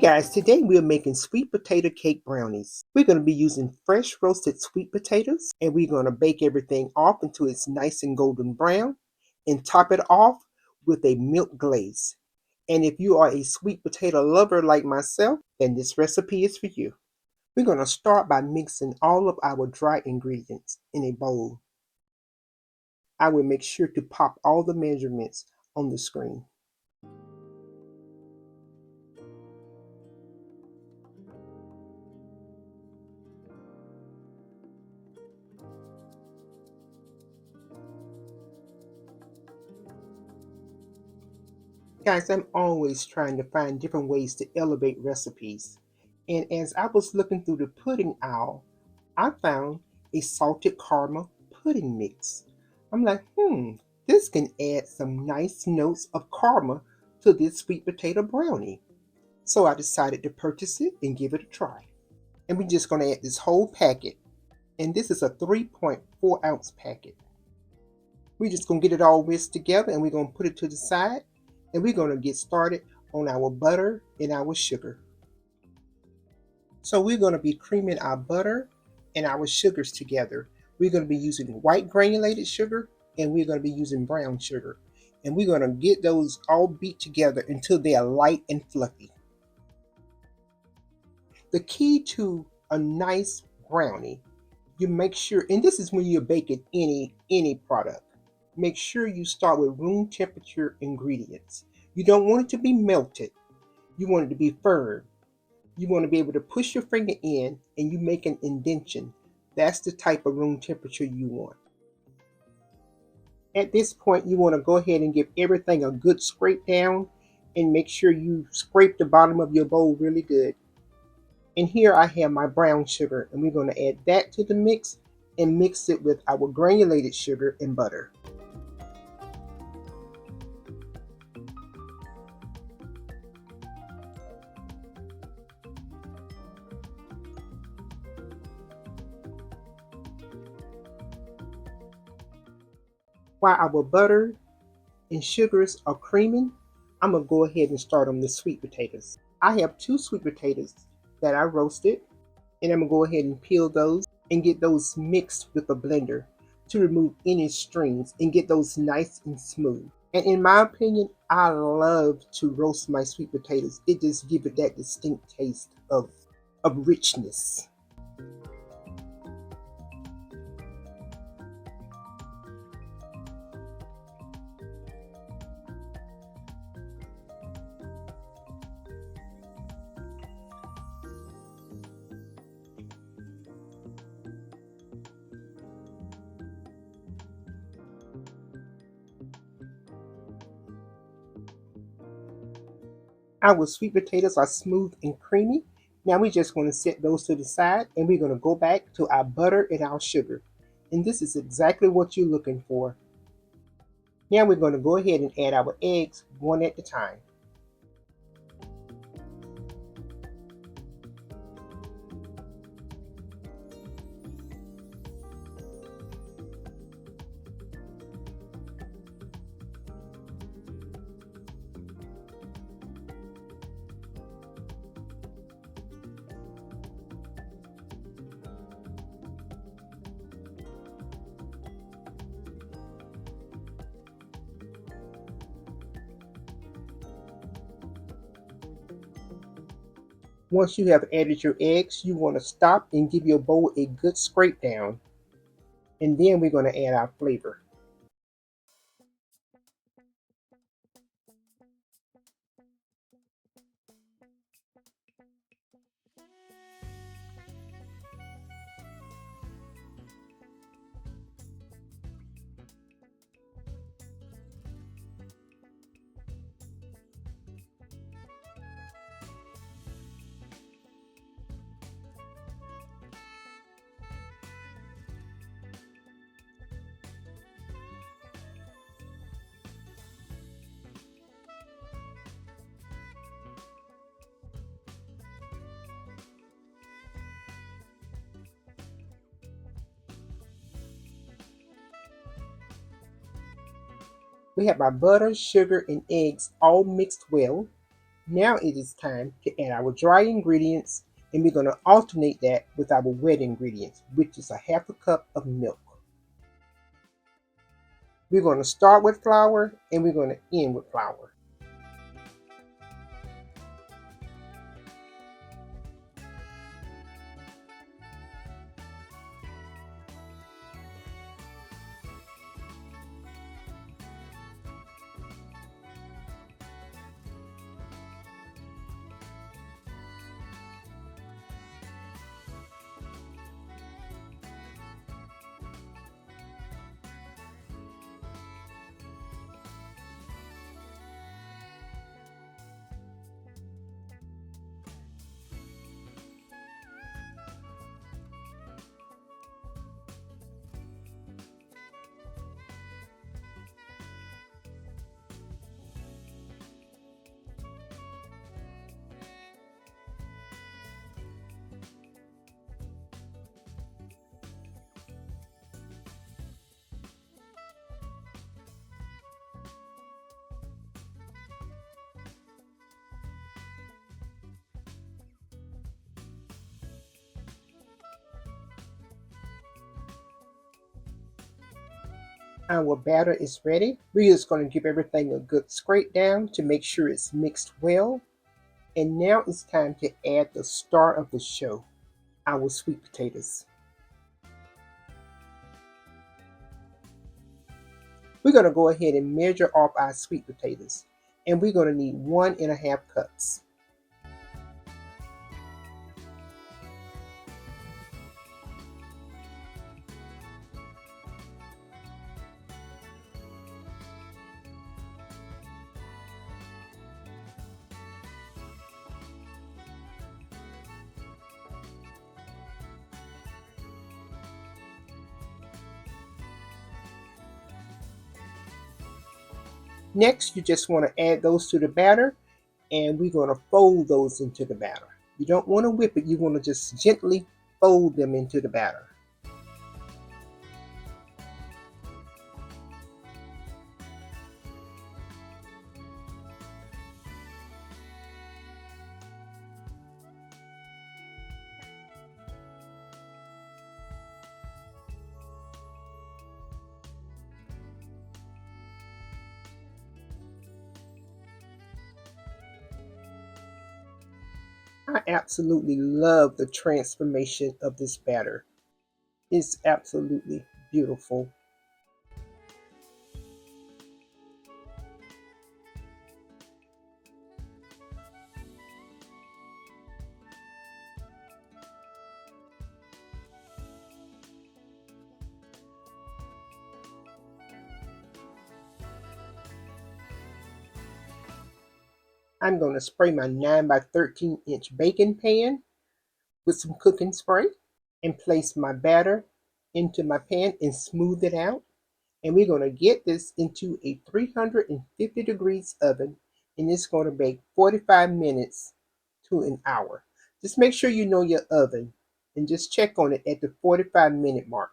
Guys, today we're making sweet potato cake brownies. We're going to be using fresh roasted sweet potatoes and we're going to bake everything off until it's nice and golden brown and top it off with a milk glaze. And if you are a sweet potato lover like myself, then this recipe is for you. We're going to start by mixing all of our dry ingredients in a bowl. I will make sure to pop all the measurements on the screen. Guys, I'm always trying to find different ways to elevate recipes. And as I was looking through the pudding aisle, I found a salted caramel pudding mix. I'm like, this can add some nice notes of caramel to this sweet potato brownie. So I decided to purchase it and give it a try. And we're just going to add this whole packet. And this is a 3.4 ounce packet. We're just going to get it all whisked together and we're going to put it to the side. And we're going to get started on our butter and our sugar. So we're going to be creaming our butter and our sugars together. We're going to be using white granulated sugar and we're going to be using brown sugar. And we're going to get those all beat together until they are light and fluffy. The key to a nice brownie, you make sure, and this is when you're baking any product, make sure you start with room temperature ingredients. You don't want it to be melted. You want it to be firm. You want to be able to push your finger in and you make an indentation. That's the type of room temperature you want. At this point, you want to go ahead and give everything a good scrape down and make sure you scrape the bottom of your bowl really good. And here I have my brown sugar and we're going to add that to the mix and mix it with our granulated sugar and butter. While our butter and sugars are creaming, I'm going to go ahead and start on the sweet potatoes. I have 2 sweet potatoes that I roasted, and I'm going to go ahead and peel those and get those mixed with a blender to remove any strings and get those nice and smooth. And in my opinion, I love to roast my sweet potatoes. It just gives it that distinct taste of richness. Our sweet potatoes are smooth and creamy. Now we're just going to set those to the side and we're going to go back to our butter and our sugar. And this is exactly what you're looking for. Now we're going to go ahead and add our eggs one at a time. Once you have added your eggs, you want to stop and give your bowl a good scrape down. And then we're going to add our flavor. We have our butter, sugar, and eggs all mixed well. Now it is time to add our dry ingredients, and we're going to alternate that with our wet ingredients, which is a half a cup of milk. We're going to start with flour and we're going to end with flour. Our batter is ready. We're just going to give everything a good scrape down to make sure it's mixed well. And now it's time to add the star of the show, our sweet potatoes. We're going to go ahead and measure off our sweet potatoes. And we're going to need 1.5 cups. Next, you just want to add those to the batter, and we're going to fold those into the batter. You don't want to whip it, you want to just gently fold them into the batter. I absolutely love the transformation of this batter. It's absolutely beautiful. I'm going to spray my 9 by 13-inch baking pan with some cooking spray and place my batter into my pan and smooth it out. And we're going to get this into a 350 degrees oven, and it's going to bake 45 minutes to an hour. Just make sure you know your oven and just check on it at the 45-minute mark.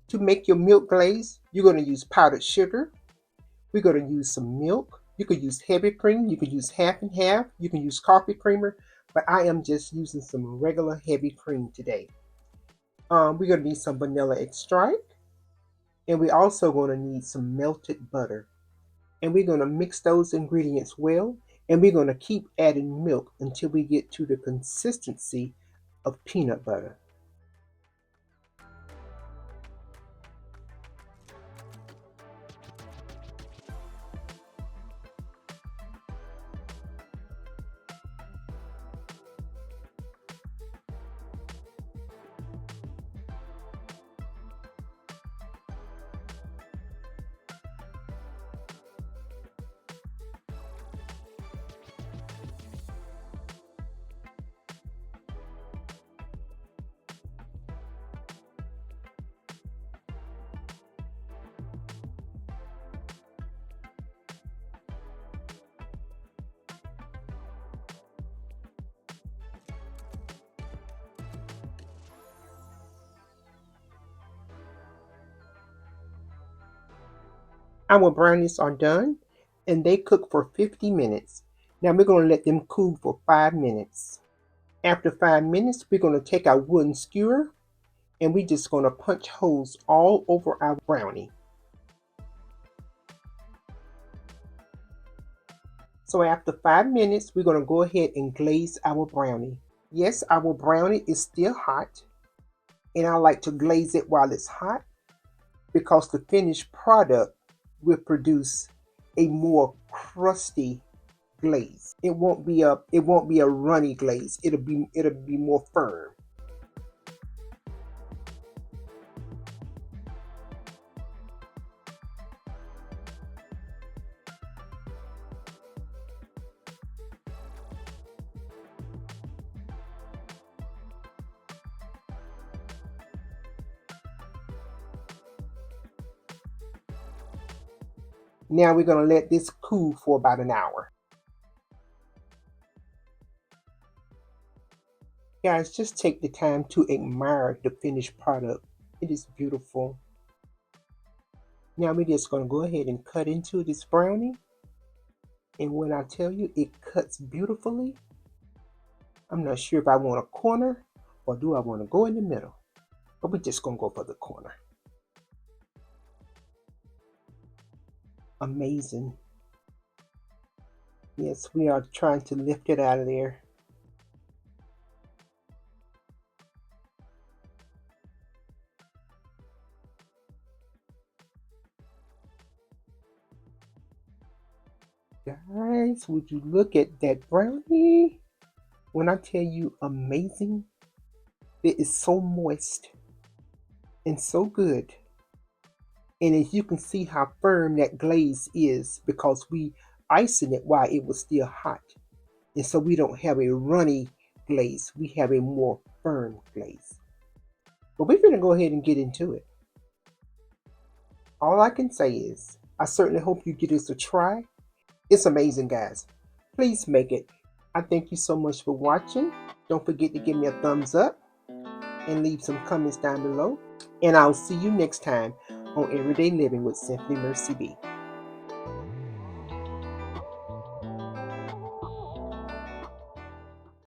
To make your milk glaze, you're going to use powdered sugar. We're going to use some milk. You could use heavy cream. You could use half and half. You can use coffee creamer, but I am just using some regular heavy cream today. We're going to need some vanilla extract, and we're also going to need some melted butter. And we're going to mix those ingredients well, and we're going to keep adding milk until we get to the consistency of peanut butter. Our brownies are done and they cook for 50 minutes. Now we're going to let them cool for 5 minutes. After 5 minutes, we're going to take our wooden skewer and we're just going to punch holes all over our brownie. So after 5 minutes, we're going to go ahead and glaze our brownie. Yes, our brownie is still hot, and I like to glaze it while it's hot because the finished product will produce a more crusty glaze. It won't be a runny glaze. It'll be more firm. Now we're going to let this cool for about an hour. Guys, just take the time to admire the finished product. It is beautiful. Now we're just going to go ahead and cut into this brownie. And when I tell you it cuts beautifully, I'm not sure if I want a corner or do I want to go in the middle. But we're just going to go for the corner. Amazing. Yes, we are trying to lift it out of there. Guys, would you look at that brownie? When I tell you amazing, it is so moist and so good. And as you can see how firm that glaze is because we icing it while it was still hot. And so we don't have a runny glaze. We have a more firm glaze. But we're going to go ahead and get into it. All I can say is, I certainly hope you give this a try. It's amazing, guys. Please make it. I thank you so much for watching. Don't forget to give me a thumbs up and leave some comments down below. And I'll see you next time on Everyday Living with Simply Mercy B.